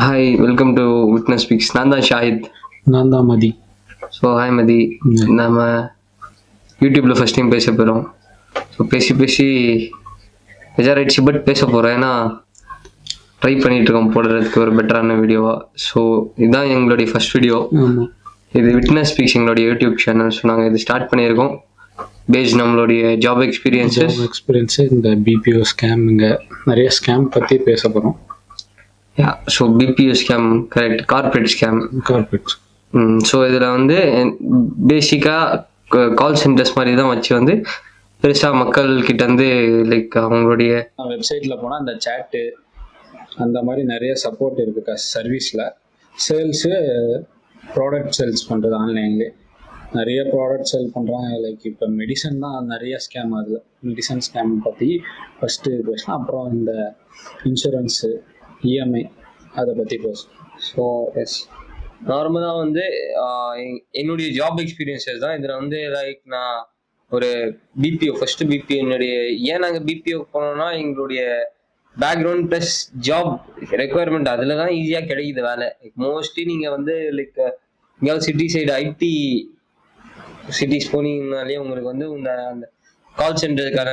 Hi, welcome to witness speaks. நான் தான் ஷாஹித். நான் தான் மதி. ஸோ ஹாய் மதி. நம்ம யூடியூப்பில் ஃபஸ்ட் டைம் பேச போகிறோம். ஸோ பேசி பெஜாராயிடுச்சு, பட் பேச போகிறோம். ஏன்னா ட்ரை பண்ணிகிட்ருக்கோம் போடுறதுக்கு ஒரு பெட்டரான வீடியோவாக. ஸோ இதுதான் எங்களுடைய ஃபஸ்ட் வீடியோ. இது விட்னஸ் ஸ்பீக்ஸ் எங்களுடைய யூடியூப் சேனல். ஸோ நாங்கள் இது ஸ்டார்ட் பண்ணியிருக்கோம் பேஸ் நம்மளுடைய ஜாப் எக்ஸ்பீரியன்ஸு. இந்த பிபிஓ ஸ்கேம், இங்கே நிறைய ஸ்கேம் பற்றி பேச போகிறோம். So BPO scam, correct, corporate scam. So இதில் வந்து பேசிக்காக கால் சென்டர்ஸ் மாதிரி தான் வச்சு வந்து பெருசாக மக்கள்கிட்ட வந்து லைக் அவங்களுடைய வெப்சைட்டில் போனால் அந்த சேட்டு அந்த மாதிரி நிறைய சப்போர்ட் இருக்குது சர்வீஸில். சேல்ஸு ப்ராடக்ட் சேல்ஸ் பண்ணுறது ஆன்லைன்லேயே நிறைய ப்ராடக்ட் சேல் பண்ணுறாங்க. லைக் இப்போ மெடிசன் தான் நிறைய ஸ்கேம் ஆகுது. மெடிசன் ஸ்கேம் பற்றி ஃபஸ்ட்டு பேசலாம், அப்புறம் இந்த இன்சூரன்ஸு, இஎம்ஐ அதை பற்றி பேசும். ஸோ எஸ், நார்மலாக வந்து என்னுடைய ஜாப் எக்ஸ்பீரியன்ஸஸ் தான் இதில் வந்து லைக் நான் ஒரு பிபிஓ ஃபஸ்ட்டு பிபிஓ என்னுடைய ஏன் நாங்கள் பிபிஓ போனோம்னா எங்களுடைய பேக்ரவுண்ட் ப்ளஸ் ஜாப் ரெக்குவயர்மெண்ட் அதில் தான் ஈஸியாக கிடைக்குது வேலை. மோஸ்ட்லி நீங்கள் வந்து லைக் எங்கேயாவது சிட்டி சைடு ஐடி சிட்டிஸ் போனீங்கனாலே உங்களுக்கு வந்து இந்த அந்த கால் சென்டருக்கான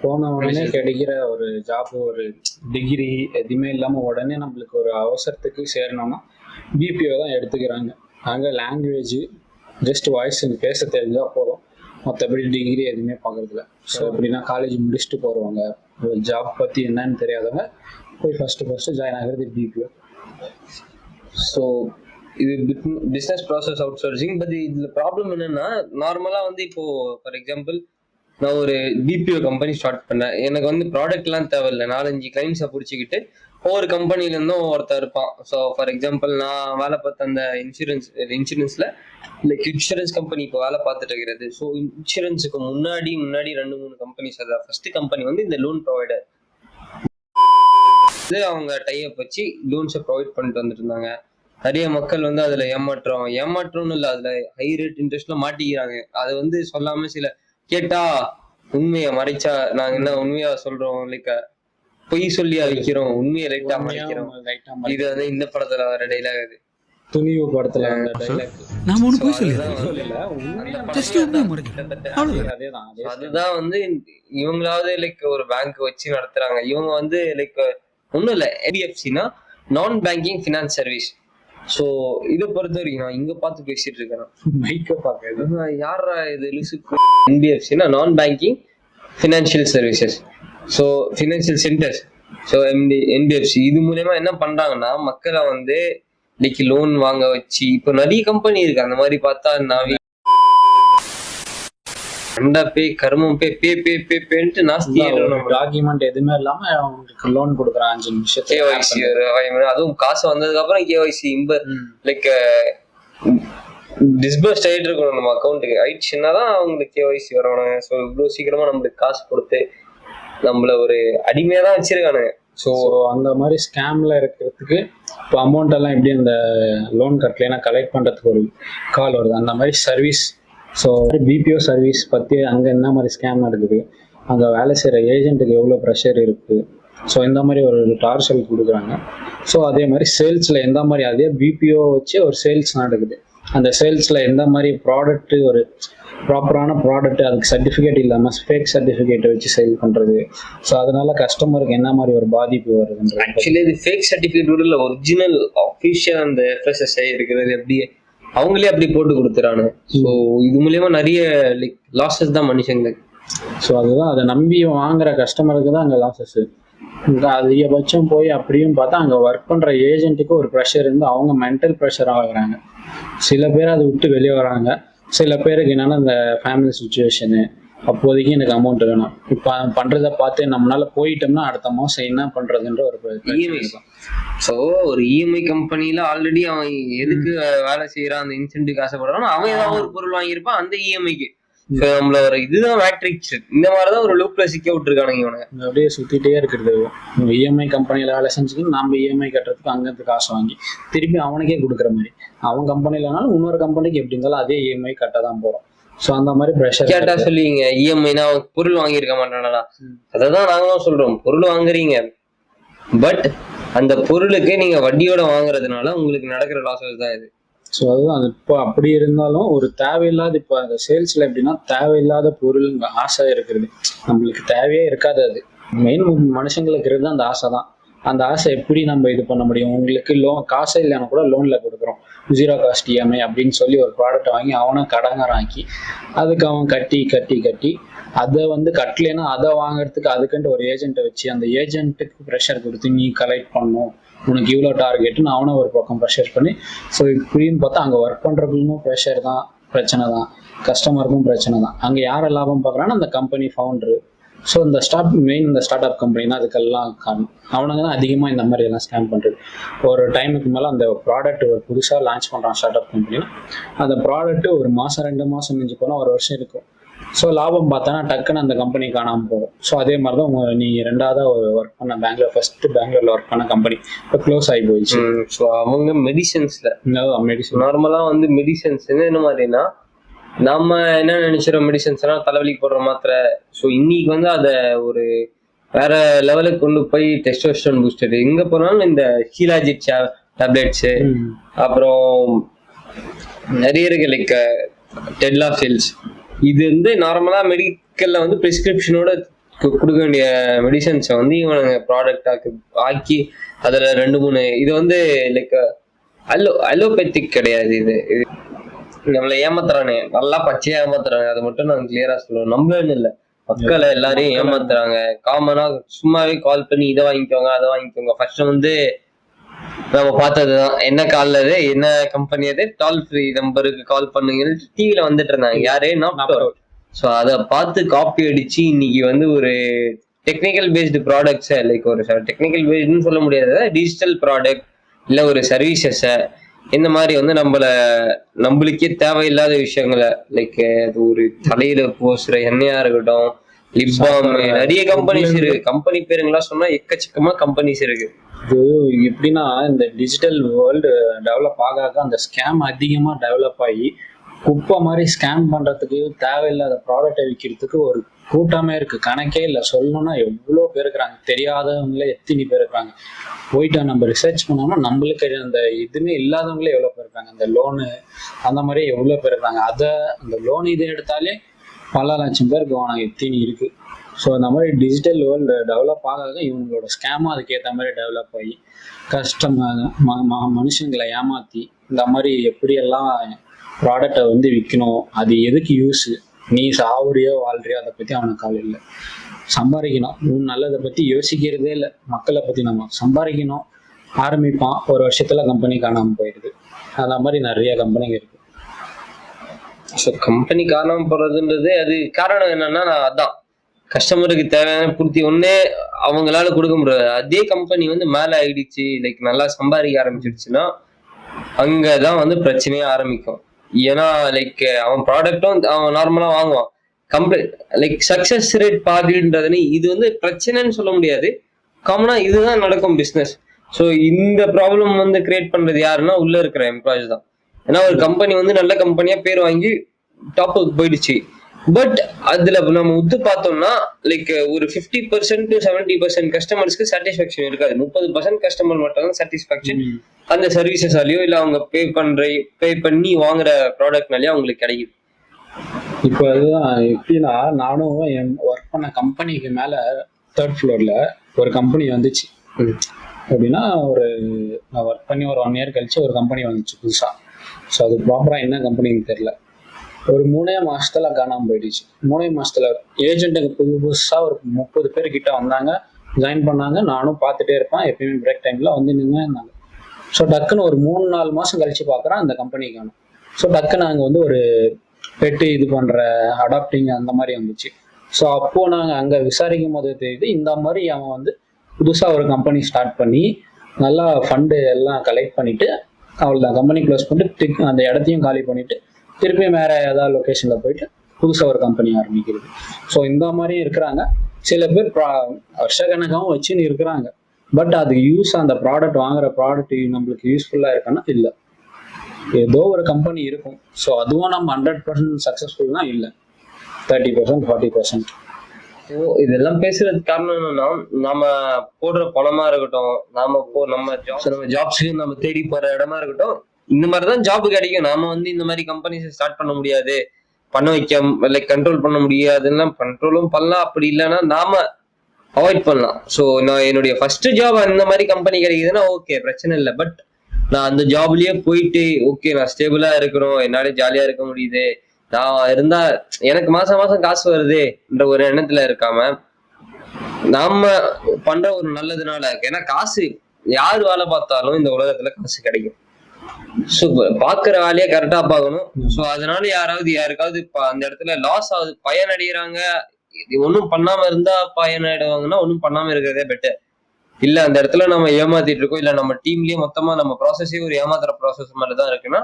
போன உடனே கிடைக்கிற ஒரு ஜாப், ஒரு டிகிரி எதுவுமே இல்லாமல் உடனே நம்மளுக்கு ஒரு அவசரத்துக்கு சேரணும்னா பிபிஓ தான் எடுத்துக்கிறாங்க. அங்கே லாங்குவேஜ் ஜஸ்ட் வாய்ஸ் பேச தெரிஞ்சால் போதும், மற்றபடி டிகிரி எதுவுமே பார்க்குறதில்ல. ஸோ எப்படின்னா காலேஜ் முடிச்சுட்டு போகிறவங்க, ஜாப் பற்றி என்னன்னு தெரியாதவங்க போய் ஃபஸ்ட்டு ஜாயின் ஆகிறது பிபிஓ. ஸோ இது business process out sourcing. But இதில் ப்ராப்ளம் என்னென்னா, நார்மலாக வந்து இப்போது ஃபார் எக்ஸாம்பிள் நான் ஒரு பிபிஓ கம்பெனி ஸ்டார்ட் பண்ணேன். எனக்கு வந்து ப்ராடக்ட்லாம் தேவையில்லை, 4-5 கிளைண்ட்ஸை பிடிச்சிக்கிட்டு ஒவ்வொரு கம்பெனிலேருந்தும் ஒருத்தர் இருப்பான். ஸோ ஃபார் எக்ஸாம்பிள் நான் வேலை பார்த்த அந்த இன்சூரன்ஸில் லைக் இன்சூரன்ஸ் கம்பெனி இப்போ வேலை பார்த்துட்டு இருக்கிறது. ஸோ இன்சூரன்ஸுக்கு முன்னாடி 2-3 கம்பெனிஸ். அதான் ஃபர்ஸ்ட் கம்பெனி வந்து இந்த லோன் ப்ரொவைடர், அவங்க டைப் வச்சு லோன்ஸை ப்ரொவைட் பண்ணிட்டு வந்துட்டு இருந்தாங்க. நிறைய மக்கள் வந்து அதில் ஏமாற்றம்னு இல்லை, அதில் ஹை ரேட் இன்ட்ரெஸ்ட்லாம் மாட்டிக்கிறாங்க. அதை வந்து சொல்லாமல் சில கேட்டா உண்மையை மறைச்சா நாங்க என்ன உண்மையா சொல்றோம், லைக் பொய் சொல்லி அழிக்கிறோம், உண்மையை லைட்டா மறைக்கிறோம். இது வந்து இந்த படத்துல வர டைலாக், அது துணிவு படத்துல அந்த டைலாக். அதுதான் வந்து இவங்களாவது லைக் ஒரு பேங்க் வச்சு நடத்துறாங்க. இவங்க வந்து லைக் ஒண்ணும் இல்லை, என்பிஎஃப்சினா நான் பேங்கிங் ஃபினான்ஸ் சர்வீஸ். ஸோ இதை பொறுத்த வரைக்கும் நான் இங்க பார்த்து பேசிட்டு இருக்கேன், யாரா இது என்பிஎஃப்சினா நான் banking financial services. So financial centres. So NBFC இது மூலயமா என்ன பண்றாங்கன்னா மக்களை வந்து இன்னைக்கு லோன் வாங்க வச்சு, இப்போ நிறைய கம்பெனி இருக்கு அந்த மாதிரி. பார்த்தா நான் டாக்குமெண்ட் எதுவுமே இல்லாம அவங்களுக்கு லோன் கொடுக்குறான் 5 நிமிஷம். அதுவும் காசு வந்ததுக்கு அப்புறம் கேஒய்சி லைக் டிஸ்பர்ஸ்ட் ஆகிட்டு இருக்கணும் நம்ம அக்கௌண்ட்டுக்கு. ஆயிடுச்சுன்னா தான் அவங்களுக்கு கேஒய்சி வரணும். ஸோ இவ்வளோ சீக்கிரமா நம்மளுக்கு காசு கொடுத்து நம்மள ஒரு அடிமையா தான் வச்சிருக்கானுங்க. ஸோ அந்த மாதிரி ஸ்கேம்ல இருக்கிறதுக்கு இப்போ அமௌண்ட் எல்லாம் எப்படி அந்த லோன் கட்டலைன்னா கலெக்ட் பண்றதுக்கு ஒரு கால் வருது, அந்த மாதிரி சர்வீஸ். ஸோ பிபிஓ சர்வீஸ் பற்றி அங்கே என்ன மாதிரி ஸ்கேம் நடக்குது, அங்கே வேலை செய்கிற ஏஜென்ட்டுக்கு எவ்வளோ ப்ரெஷர் இருக்குது, ஸோ இந்த மாதிரி ஒரு டார்ச்சல் கொடுக்குறாங்க. ஸோ அதே மாதிரி சேல்ஸில் எந்த மாதிரி அதே பிபிஓ வச்சு ஒரு சேல்ஸ் நடக்குது. அந்த சேல்ஸில் எந்த மாதிரி ப்ராடக்ட்டு, ஒரு ப்ராப்பரான ப்ராடக்ட், அதுக்கு சர்டிஃபிகேட் இல்லாமல் ஃபேக் சர்டிஃபிகேட்டை வச்சு சேல் பண்ணுறது. ஸோ அதனால கஸ்டமருக்கு என்ன மாதிரி ஒரு பாதிப்பு வருதுன்றது. ஆக்சுவலி இது ஃபேக் சர்டிஃபிகேட் இல்லை, ஒரிஜினல் அஃபிஷியல் அந்த எஃப்எஸ்எஸ்ஐ இருக்கிறது எப்படி அவங்களே அப்படி போட்டு கொடுத்துறானு. ஸோ இது மூலியமா நிறைய லைக் லாஸஸ் தான் மனுஷங்களுக்கு. ஸோ அதுதான், அதை நம்பி வாங்குற கஸ்டமருக்கு தான் அங்கே லாஸஸ். அதிகபட்சம் போய் அப்படியும் பார்த்தா அங்கே ஒர்க் பண்ணுற ஏஜென்ட்டுக்கு ஒரு ப்ரெஷர் இருந்து அவங்க மென்டல் ப்ரெஷர் ஆகுறாங்க. சில பேர் அதை விட்டு வெளியே வராங்க, சில பேருக்கு என்னன்னா இந்த ஃபேமிலி சுச்சுவேஷனு, அப்போதைக்கு எனக்கு அமௌண்ட் வேணும், இப்போ பண்ணுறதை பார்த்து நம்மளால போயிட்டோம்னா அடுத்த மாதம் என்ன பண்ணுறதுன்ற ஒரு இஎம்ஐ. ஸோ ஒரு இஎம்ஐ கம்பெனியில் ஆல்ரெடி அவன் எதுக்கு வேலை செய்யறான், அந்த இன்சென்டிவ் ஆசைப்படுறான், அவன் ஏதாவது ஒரு பொருள் வாங்கியிருப்பான் அந்த இஎம்ஐக்கு. நம்மள ஒரு இதுதான் மேட்ரிக்ஸ். இந்த மாதிரிதான் ஒரு லூப்ல சிக்க விட்டுருக்கானுங்க இவனுங்க. அப்படியே சுத்திட்டே இருக்கிறது. இஎம்ஐ கம்பெனியில வேலை செஞ்சுட்டு நம்ம இஎம்ஐ கட்டுறதுக்கு அங்கிருந்து காசு வாங்கி திருப்பி அவனுக்கே கொடுக்குற மாதிரி. அவன் கம்பெனிலனாலும் இன்னொரு கம்பெனிக்கு எப்படி இருந்தாலும் அதே இஎம்ஐ கட்ட தான் போறோம். ஸோ அந்த மாதிரி ப்ரெஷர் கேட்டா சொல்லுவீங்க, இஎம்ஐனா பொருள் வாங்கியிருக்க மாட்டானா. அதான் நாங்களும் சொல்றோம், பொருள் வாங்குறீங்க, பட் அந்த பொருளுக்கு நீங்க வட்டியோட வாங்குறதுனால உங்களுக்கு நடக்கிற லாஸஸ் தான் இது. ஸோ அதுதான் அது. இப்போ அப்படி இருந்தாலும் ஒரு தேவையில்லாத, இப்போ அந்த சேல்ஸ்ல எப்படின்னா தேவையில்லாத பொருள் ஆசை இருக்கிறது, நம்மளுக்கு தேவையே இருக்காது. அது மெயின் மனுஷங்களுக்கு இருக்கிறது அந்த ஆசை தான். அந்த ஆசை எப்படி நம்ம இது பண்ண முடியும்? உங்களுக்கு காசே இல்லைன்னா கூட லோன்ல கொடுக்குறோம், 0 காஸ்ட் இஎம்ஐ அப்படின்னு சொல்லி ஒரு ப்ராடக்ட் வாங்கி அவனை கடங்காராக்கி அதுக்கு அவன் கட்டி கட்டி கட்டி அதை வந்து கட்டலைன்னா அதை வாங்குறதுக்கு அதுக்குன்ட்டு ஒரு ஏஜென்ட்டை வச்சு அந்த ஏஜென்ட்டுக்கு ப்ரெஷர் கொடுத்து நீ கலெக்ட் பண்ணும், உனக்கு இவ்வளோ டார்கெட்டுன்னு அவனை ஒரு பக்கம் ப்ரெஷர் பண்ணி. ஸோ இப்படின்னு பார்த்தா அங்கே ஒர்க் பண்ணுறவங்களுக்கும் ப்ரெஷர் தான், பிரச்சனை தான், கஸ்டமருக்கும் பிரச்சனை தான். அங்கே யாரை லாபம் பார்க்குறான்னா அந்த கம்பெனி ஃபவுண்டரு. ஸோ இந்த இந்த ஸ்டார்ட் அப் கம்பெனி தான் அதுக்கெல்லாம் காரணம். அவனுங்க தான் அதிகமாக இந்த மாதிரி எல்லாம் ஸ்கேம் பண்ணுறது. ஒரு டைமுக்கு மேலே அந்த ப்ராடக்ட் ஒரு புதுசாக லான்ச் பண்ணுறான் ஸ்டார்ட் அப் கம்பெனினா, அந்த ப்ராடக்ட்டு ஒரு மாதம் 2 மாதம் மிஞ்சி போனால் 1 வருஷம் இருக்கும். ஸோ லாபம் பார்த்தானா டக்குன்னு அந்த கம்பெனி காணாமல் போகும். ஸோ அதே மாதிரி தான் நீ 2ஆவது ஒர்க் பண்ண பெங்களூரில் ஒர்க் பண்ண கம்பெனி இப்போ க்ளோஸ் ஆகி போயிடுச்சு. ஸோ அவங்க மெடிசன்ஸில் மெடிசன் நார்மலாக வந்து மெடிசன்ஸ் என்ன மாதிரினா, நம்ம என்ன நினைச்சிரோம் மெடிசன்ஸ்னா தலைவலிக்கு போடுற மாத்திரை. ஸோ இன்னைக்கு வந்து அதை ஒரு வேற லெவலுக்கு கொண்டு போய் டெஸ்டோஸ்டெரான் பூஸ்டர் எங்க போனாலும் இந்த ஹீலாஜிட் டேப்லெட்ஸு, அப்புறம் நிறைய இருக்கு லைக் டெட்லாஃபில்ஸ். இது வந்து நார்மலா மெடிக்கல்ல வந்து பிரிஸ்கிரிப்ஷனோட கொடுக்க வேண்டிய மெடிசன்ஸை வந்து இவனுங்க ப்ராடக்ட் ஆக்கி அதுல 2-3 இது வந்து லைக் அலோபேத்திக் கிடையாது. இது நம்மளை ஏமாத்துறானே, நல்லா பச்சையா ஏமாத்துறாங்க. அதை மட்டும் நான் கிளியரா சொல்லுவேன். நம்மளன்னு இல்லை, மக்களை எல்லாரையும் ஏமாத்துறாங்க. காமனா சும்மாவே கால் பண்ணி இதை வாங்கிக்கோங்க அதை வாங்கிக்கோங்க. ஃபர்ஸ்ட் வந்து நம்ம பார்த்ததுதான், என்ன கால் அது, என்ன கம்பெனி அது, டால் ஃப்ரீ நம்பருக்கு கால் பண்ணுங்க டிவில வந்துட்டு இருந்தாங்க. யாரே ஸோ அதை பார்த்து காப்பி அடிச்சு இன்னைக்கு வந்து ஒரு டெக்னிக்கல் பேஸ்டு ப்ராடக்ட்ஸை லைக் ஒரு டெக்னிக்கல் பேஸ்டுன்னு சொல்ல முடியாது, டிஜிட்டல் ப்ராடக்ட் இல்லை ஒரு சர்வீசஸை இந்த மாதிரி வந்து நம்மளுக்கே தேவையில்லாத விஷயங்களை லைக் அது ஒரு தலையில பூசுற எண்ணெயா இருக்கட்டும், லிப் பாம், நிறைய கம்பெனிஸ் இருக்கு. கம்பெனி பேருங்களா சொன்னா எக்கச்சக்கமா கம்பெனிஸ் இருக்கு. இது எப்படின்னா இந்த டிஜிட்டல் வேர்ல்டு டெவலப் ஆக அந்த ஸ்கேம் அதிகமா டெவலப் ஆகி குப்பை மாதிரி ஸ்கேம் பண்றதுக்கு தேவையில்லாத ப்ராடக்டை விற்கிறதுக்கு ஒரு கூட்டமே இருக்கு, கணக்கே இல்லை. சொல்லணும்னா எவ்வளோ பேர் இருக்கிறாங்க, தெரியாதவங்களே எத்தனை பேர் இருக்கிறாங்க. போயிட்டு நம்ம ரிசர்ச் பண்ணோம்னா நம்மளுக்கு அந்த இதுவுமே இல்லாதவங்களே எவ்வளோ பேர் இருக்காங்க. அந்த லோனு அந்த மாதிரியே எவ்வளோ பேர் இருக்காங்க. அந்த லோன் இது எடுத்தாலே பல லட்சம் பேருக்கு வாங்க எத்தனை இருக்கு. ஸோ இந்த மாதிரி டிஜிட்டல் வேர்ல்டு டெவலப் ஆக இவங்களோட ஸ்கேமும் அதுக்கேற்ற மாதிரி டெவலப் ஆகி மனுஷங்களை ஏமாற்றி இந்த மாதிரி எப்படியெல்லாம் ப்ராடக்டை வந்து விற்கணும், அது எதுக்கு யூஸு, நீ சாவுறியோ வாழ்றியோ அதை பற்றி அவனுக்கு கவலை இல்லை. சம்பாதிக்கணும், நல்லதை பற்றி யோசிக்கிறதே இல்லை. மக்களை பற்றி நம்ம சம்பாதிக்கணும் ஆரம்பிப்பான், 1 வருஷத்துல கம்பெனி காணாமல் போயிடுது. அந்த மாதிரி நிறைய கம்பெனிங்க இருக்கு. ஸோ கம்பெனி காணாமல் போகிறதுன்றது அது காரணம் என்னன்னா, அதான் கஸ்டமருக்கு தேவையான பூர்த்தி ஒன்னே அவங்களால கொடுக்க முடியாது. அதே கம்பெனி வந்து மேலே ஆயிடுச்சு, லைக் நல்லா சம்பாதிக்க ஆரம்பிச்சிடுச்சுன்னா அங்கதான் வந்து பிரச்சனையே ஆரம்பிக்கும். ஏன்னா லைக் அவன் ப்ராடக்டும் அவன் நார்மலா வாங்குவான். லைக் சக்சஸ் ரேட் பாதின்றதுன்னு இது வந்து பிரச்சனைன்னு சொல்ல முடியாது, காமனா இதுதான் நடக்கும் பிஸ்னஸ். ஸோ இந்த ப்ராப்ளம் வந்து கிரியேட் பண்றது யாருன்னா உள்ள இருக்கிற எம்ப்ளாயிஸ் தான். ஏன்னா ஒரு கம்பெனி வந்து நல்ல கம்பெனியா பேர் வாங்கி டாப்புக்கு போயிடுச்சு, பட் அதுல நம்ம உத்து பார்த்தோம்னா லைக் ஒரு 50% to 70% கஸ்டமர்ஸ்க்கு சாட்டிஸ்ஃபேக்ஷன் இருக்காது. 30% கஸ்டமர் மட்டும் தான் சாட்டிஸ்ஃபேக்ஷன் அந்த சர்வீசஸாலேயோ இல்லை அவங்க பே பண்ணி வாங்குற ப்ராடக்ட்னாலேயோ அவங்களுக்கு கிடைக்குது. இப்போ அதுதான் எப்படின்னா, நானும் என் ஒர்க் பண்ண கம்பெனிக்கு மேல 3rd ஃப்ளோர்ல ஒரு கம்பெனி வந்துச்சு. எப்படின்னா நான் ஒர்க் பண்ணி ஒரு 1 year கழிச்சு ஒரு கம்பெனி வந்துச்சு புதுசா. ஸோ அது ப்ராப்பரா என்ன கம்பெனின்னு தெரியல. ஒரு 3 மாசத்துல காணாமல் போயிடுச்சு. 3 மாசத்துல ஏஜென்ட்டுக்கு புதுசா ஒரு 30 பேர் கிட்ட வந்தாங்க, ஜாயின் பண்ணாங்க. நானும் பார்த்துட்டே இருப்பேன், எப்பயுமே பிரேக் டைம்ல வந்து நின்று இருந்தாங்க. ஸோ டக்குன்னு ஒரு 3-4 மாசம் கழிச்சு பார்க்குறேன் அந்த கம்பெனி காணும். ஸோ டக்குன்னு நாங்கள் வந்து ஒரு பெட்டு இது பண்ற அடாப்டிங் அந்த மாதிரி வந்துச்சு. ஸோ அப்போ நாங்கள் அங்கே விசாரிக்கும் போது தெரியுது, இந்த மாதிரி அவன் வந்து புதுசாக ஒரு கம்பெனி ஸ்டார்ட் பண்ணி நல்லா ஃபண்டு எல்லாம் கலெக்ட் பண்ணிட்டு அவ்வளோதான் கம்பெனி க்ளோஸ் பண்ணிட்டு அந்த இடத்தையும் காலி பண்ணிட்டு திருப்பியும் வேற ஏதாவது லொக்கேஷன்ல போயிட்டு புதுசாக ஒரு கம்பெனி ஆரம்பிக்கிறது. ஸோ இந்த மாதிரியும் இருக்கிறாங்க. சில பேர் வருஷக்கணக்காகவும் வச்சுன்னு இருக்கிறாங்க. பட் அது அந்த ப்ராடக்ட் வாங்குற ப்ராடக்ட் நம்மளுக்கு யூஸ்ஃபுல்லாக இருக்குன்னா இல்லை, ஏதோ ஒரு கம்பெனி இருக்கும். ஸோ அதுவும் நம்ம 100% சக்ஸஸ்ஃபுல்னா இல்லை, 30% 40%. இதெல்லாம் பேசுறதுக்கு காரணம் என்னன்னா, நாம போடுற பணமா இருக்கட்டும், நம்ம ஜாப்ஸ்க்கு நம்ம தேடி போற இடமா இருக்கட்டும், இந்த மாதிரிதான் ஜாப் கிடைக்கும். நாம வந்து இந்த மாதிரி கம்பெனிஸ் ஸ்டார்ட் பண்ண முடியாது, பண்ண வைக்க லைக் கண்ட்ரோல் பண்ண முடியாதுன்னா கண்ட்ரோலும் பண்ணலாம். அப்படி இல்லைன்னா நாம அவாய்ட் பண்ணலாம். ஸோ நான் என்னுடைய ஃபர்ஸ்ட் ஜாப் அந்த மாதிரி கம்பெனி கிடைக்குதுன்னா ஓகே, பிரச்சனை இல்லை. பட் நான் அந்த ஜாப்லயே போயிட்டு ஓகே நான் ஸ்டேபிளா இருக்கணும், என்னால ஜாலியா இருக்க முடியுது, நான் இருந்தா எனக்கு மாசம் மாசம் காசு வருதுன்ற ஒரு எண்ணத்துல இருக்காம நாம பண்ற ஒரு நல்லதுனால, ஏன்னா காசு யார் வேலை பார்த்தாலும் இந்த உலகத்துல காசு கிடைக்கும். ஸோ பாக்குற வேலையை கரெக்டா பார்க்கணும். ஸோ அதனால யாருக்காவது அந்த இடத்துல லாஸ் ஆகுது, பயன் அடைகிறாங்க, ஒன்றும் பண்ணாம இருந்தா பயன் அடைவாங்கன்னா ஒன்றும் பண்ணாம இருக்கிறதே பெட்டர். இல்ல அந்த இடத்துல நம்ம ஏமாத்திட்டு இருக்கோம், இல்ல நம்ம டீம்லயே மொத்தமா நம்ம ப்ராசஸே ஒரு ஏமாத்துற ப்ராசஸ் மாதிரிதான் இருக்குன்னா,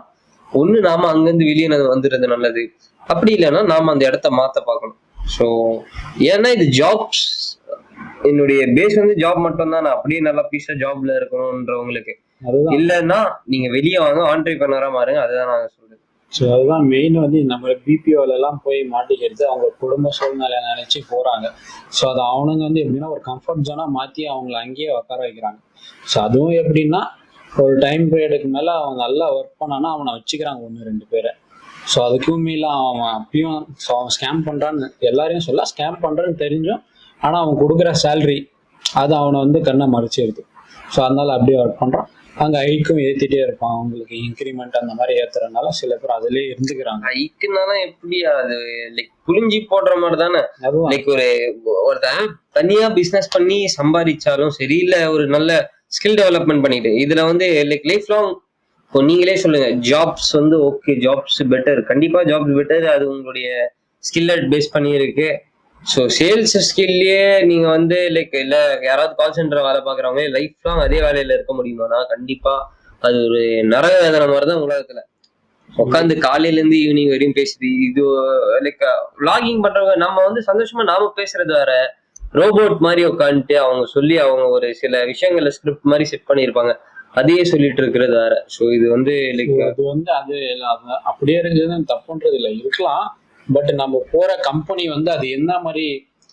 ஒண்ணு நாம அங்கிருந்து வெளியே வந்துடுறது நல்லது. அப்படி இல்லைன்னா நாம அந்த இடத்த மாத்த பார்க்கணும். ஸோ ஏன்னா இது ஜாப்ஸ், என்னுடைய பேஸ் வந்து ஜாப் மட்டும் தான். நான் அப்படியே நல்லா பீஸா ஜாப்ல இருக்கணும்ன்றவங்களுக்கு இல்லைன்னா நீங்க வெளியே வாங்க, ஆண்டர்பிரனரா மாறுங்க. அதுதான் நாங்க சொல்றது. ஸோ அதுதான் மெயின் வந்து நம்ம பிபிஓல எல்லாம் போய் மாட்டிக்கிறது, அவங்க குடும்ப சூழ்நிலை நினைச்சு போறாங்க. ஸோ அது அவனுங்க வந்து எப்படின்னா ஒரு கம்ஃபர்ட் ஜோனா மாற்றி அவங்கள அங்கேயே உட்கார வைக்கிறாங்க. ஸோ அதுவும் எப்படின்னா ஒரு டைம் பீரியடுக்கு மேலே அவன் நல்லா ஒர்க் பண்ணானா அவனை வச்சுக்கிறாங்க 1-2 பேரை. ஸோ அதுக்கும் மேலே அவன் அப்பயும் அவன் ஸ்கேம் பண்ணுறான்னு எல்லாரையும் சொல்ல, ஸ்கேம் பண்ணுறான்னு தெரிஞ்சும் ஆனால் அவன் கொடுக்குற சேலரி அது அவனை வந்து கண்ணை மறைச்சிருது. ஸோ அதனால அப்படியே ஒர்க் பண்ணுறான். அங்கே ஐக்கும் ஏற்றிட்டே இருப்பான், அவங்களுக்கு இன்க்ரிமெண்ட் அந்த மாதிரி ஏற்றுறதுனால சில பேர் அதுலேயே இருந்துக்கிறாங்க. ஐக்குனால எப்படி அது லைக் புளிஞ்சி போடுற மாதிரி தானே. லைக் ஒருத்தன் தனியா பிசினஸ் பண்ணி சம்பாதிச்சாலும் சரி, இல்ல ஒரு நல்ல ஸ்கில் டெவலப்மெண்ட் பண்ணிட்டு இதுல வந்து லைக் லைஃப் லாங். இப்போ நீங்களே சொல்லுங்க, ஜாப்ஸ் வந்து ஓகே, ஜாப்ஸ் பெட்டர், கண்டிப்பா ஜாப்ஸ் பெட்டர், அது உங்களுடைய ஸ்கில்ல பேஸ் பண்ணி இருக்கு. ஸோ சேல்ஸ் ஸ்கில்லையே நீங்க வந்து லைக் இல்ல யாராவது கால் சென்டர் வேலை பாக்குறவங்க லைஃப் லாங் அதே வேலையில இருக்க முடியுமானா கண்டிப்பா அது ஒரு நரக வேதனை மாதிரிதான் உலகத்துல. உட்காந்து காலையில இருந்து ஈவினிங் வரையும் பேசுது, இது லைக் வ்ளாகிங் பண்றவங்க நம்ம வந்து சந்தோஷமா நாம பேசுறது வேற, ரோபோட் மாதிரி உட்காந்துட்டு அவங்க சொல்லி அவங்க ஒரு சில விஷயங்கள்ல ஸ்கிரிப்ட் மாதிரி செட் பண்ணியிருப்பாங்க, அதையே சொல்லிட்டு இருக்கிறது வேற. ஸோ இது வந்து லைக் அது வந்து அது அப்படியே இருந்தது தப்புன்றது இல்லை, இருக்கலாம். பட் நம்ம போற கம்பெனி வந்து அது என்ன மாதிரி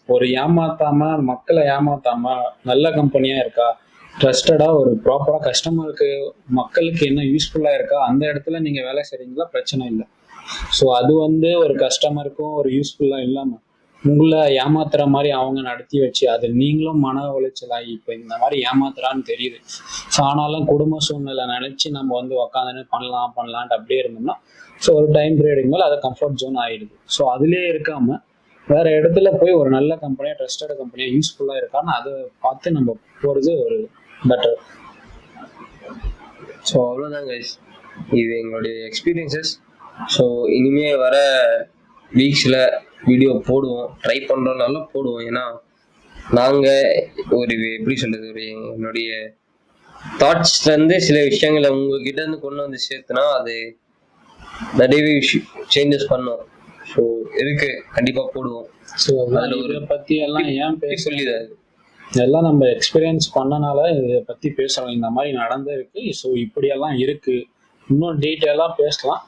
ஒரு ஏமாத்தாம மக்களை ஏமாத்தாம நல்ல கம்பெனியா இருக்கா, ட்ரஸ்டடா ஒரு ப்ராப்பரா கஸ்டமருக்கு மக்களுக்கு என்ன யூஸ்ஃபுல்லா இருக்கா, அந்த இடத்துல நீங்க வேலை செய்றீங்களா பிரச்சனை இல்லை. ஸோ அது வந்து ஒரு கஸ்டமருக்கும் ஒரு யூஸ்ஃபுல்லா இல்லாம உங்களை ஏமாத்துற மாதிரி அவங்க நடத்தி வச்சு அது நீங்களும் மன உளைச்சலாகி இப்போ இந்த மாதிரி ஏமாத்துறான்னு தெரியுது. ஸோ ஆனாலும் குடும்ப சூழ்நிலை நினைச்சு நம்ம வந்து உக்காந்துன்னு பண்ணலான்ட்டு அப்படியே இருந்தோம்னா ஸோ ஒரு டைம் பீரியடுக்கு மேலே அதை கம்ஃபர்ட் ஜோன் ஆயிடுது. ஸோ அதுலேயே இருக்காம வேற இடத்துல போய் ஒரு நல்ல கம்பெனியா ட்ரஸ்டட் கம்பெனியா யூஸ்ஃபுல்லா இருக்கான்னு அதை பார்த்து நம்ம போறது ஒரு பெட்டர். ஸோ அவ்வளோதான் கைஸ், இது எங்களுடைய எக்ஸ்பீரியன்சஸ். ஸோ இனிமே வர வீக்ஸில் வீடியோ போடுவோம், ட்ரை பண்ணுறோம், நல்லா போடுவோம். ஏன்னா நாங்கள் ஒரு எப்படி சொல்றது, ஒரு என்னுடைய தாட்ஸ்லேருந்து சில விஷயங்களை உங்ககிட்ட இருந்து கொண்டு வந்து சேர்த்துனா அது நிறையவே சேஞ்சஸ் பண்ணோம். ஸோ இருக்கு, கண்டிப்பாக போடுவோம். ஸோ இதை பற்றி எல்லாம் ஏன் சொல்லிடாது, இதெல்லாம் நம்ம எக்ஸ்பீரியன்ஸ் பண்ணனால இதை பற்றி பேசுகிறோம். இந்த மாதிரி நடந்திருக்கு, ஸோ இப்படியெல்லாம் இருக்கு, இன்னும் டீட்டெயிலாக பேசலாம்,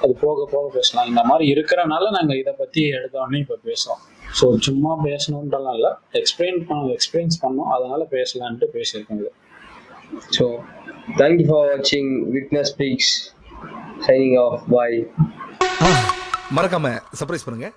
அது போக போக பேசலாம். இந்த மாதிரி இருக்கிறனால நாங்கள் இதை பற்றி எடுத்தோடனே இப்போ பேசுகிறோம். ஸோ சும்மா பேசணுன்றலாம் இல்லை, எக்ஸ்பீரியன்ஸ் பண்ணோம், அதனால பேசலான்ட்டு பேசியிருக்கோம். ஸோ தேங்க்யூ ஃபார் வாட்சிங் விட்னஸ் ஸ்பீக்ஸ், சைனிங் ஆஃப், பாய். மறக்காம சர்ப்ரைஸ் பண்ணுங்க.